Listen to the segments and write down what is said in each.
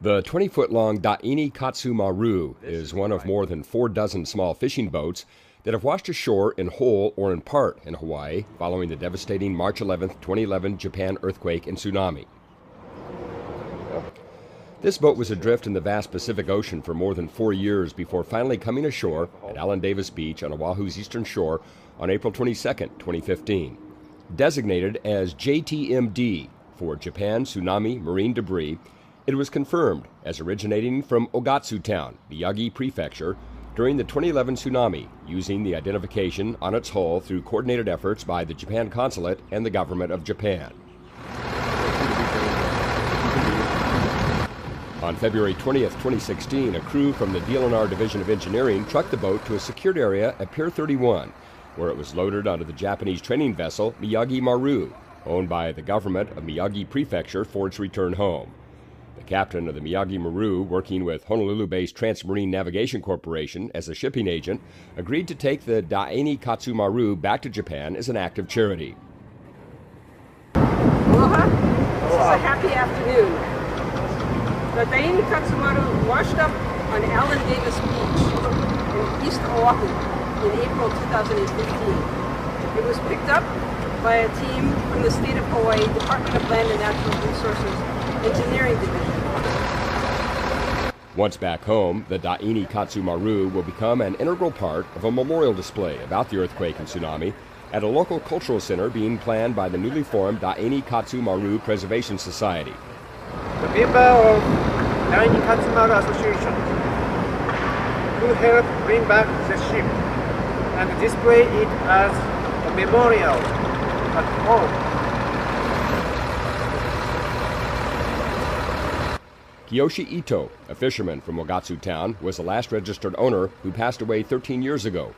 The 20-foot-long Daini Katsu Maru is one of more than 4 dozen small fishing boats that have washed ashore in whole or in part in Hawaii following the devastating March 11, 2011 Japan earthquake and tsunami. This boat was adrift in the vast Pacific Ocean for more than 4 years before finally coming ashore at Allen Davis Beach on Oahu's eastern shore on April 22, 2015. Designated as JTMD for Japan Tsunami Marine Debris, it was confirmed as originating from Ogatsu Town, Miyagi Prefecture, during the 2011 tsunami, using the identification on its hull through coordinated efforts by the Japan Consulate and the government of Japan. On February 20th, 2016, a crew from the DLNR Division of Engineering trucked the boat to a secured area at Pier 31, where it was loaded onto the Japanese training vessel Miyagi Maru, owned by the government of Miyagi Prefecture for its return home. The captain of the Miyagi Maru, working with Honolulu-based Transmarine Navigation Corporation as a shipping agent, agreed to take the Daini Katsu Maru back to Japan as an act of charity. Aloha. This is a happy afternoon. The Daini Katsu Maru washed up on Allen Davis Beach in East Oahu in April 2015. It was picked up by a team from the state of Hawaii Department of Land and Natural Resources Engineering Division. Once back home, the Daini Katsu Maru will become an integral part of a memorial display about the earthquake and tsunami at a local cultural center being planned by the newly formed Daini Katsu Maru Preservation Society. The member of Daini Katsu Maru Association who helped bring back the ship and display it as a memorial at home. Kiyoshi Ito, a fisherman from Ogatsu Town, was the last registered owner who passed away 13 years ago.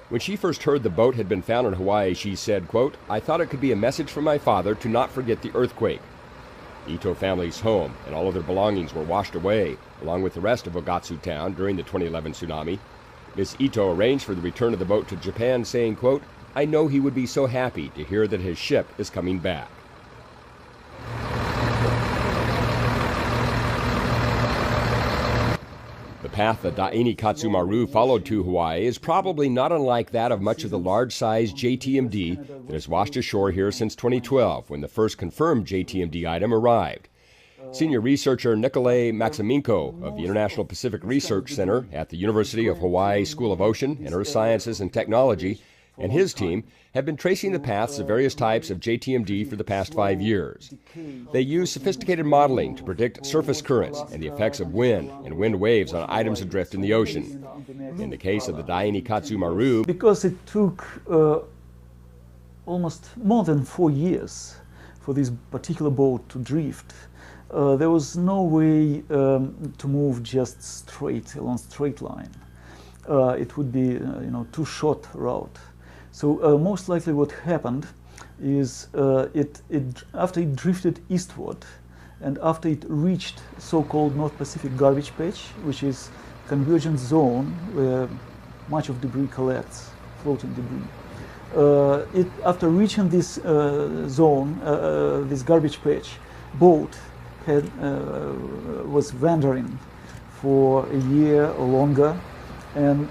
When she first heard the boat had been found in Hawaii, she said, quote, "I thought it could be a message from my father to not forget the earthquake." Ito family's home and all of their belongings were washed away, along with the rest of Ogatsu Town during the 2011 tsunami. Ms. Ito arranged for the return of the boat to Japan, saying, quote, "I know he would be so happy to hear that his ship is coming back." The path the Daini Katsu Maru followed to Hawaii is probably not unlike that of much of the large-sized JTMD that has washed ashore here since 2012, when the first confirmed JTMD item arrived. Senior researcher Nikolay Maximenko of the International Pacific Research Center at the University of Hawaii School of Ocean and Earth Sciences and Technology and his team have been tracing the paths of various types of JTMD for the past 5 years. They use sophisticated modeling to predict surface currents and the effects of wind and wind waves on items adrift in the ocean. In the case of the Daini Katsu Maru, because it took almost more than 4 years for this particular boat to drift, there was no way to move just straight along straight line. It would be too short route. So most likely what happened is after it drifted eastward and after it reached so-called North Pacific garbage patch, which is convergence zone where much of debris collects, floating debris. After reaching this zone, this garbage patch, boat was wandering for a year or longer, and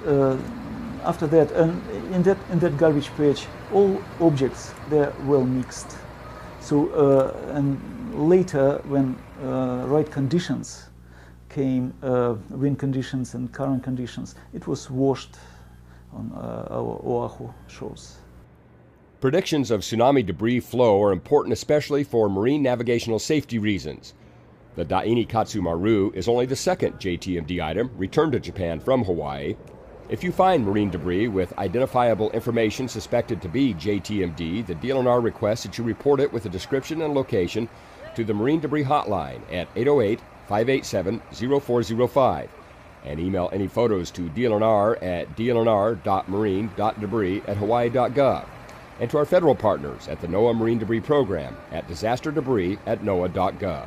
after that, and in that garbage patch, all objects they're well mixed. So and later, when right conditions came, wind conditions and current conditions, it was washed on our Oahu shores. predictions of tsunami debris flow are important especially for marine navigational safety reasons. The Daini Katsu Maru is only the second JTMD item returned to Japan from Hawaii. If you find marine debris with identifiable information suspected to be JTMD, the DLNR requests that you report it with a description and location to the Marine Debris Hotline at 808-587-0405 and email any photos to DLNR at dlnr.marine.debris@hawaii.gov and to our federal partners at the NOAA Marine Debris Program at disasterdebris@noaa.gov.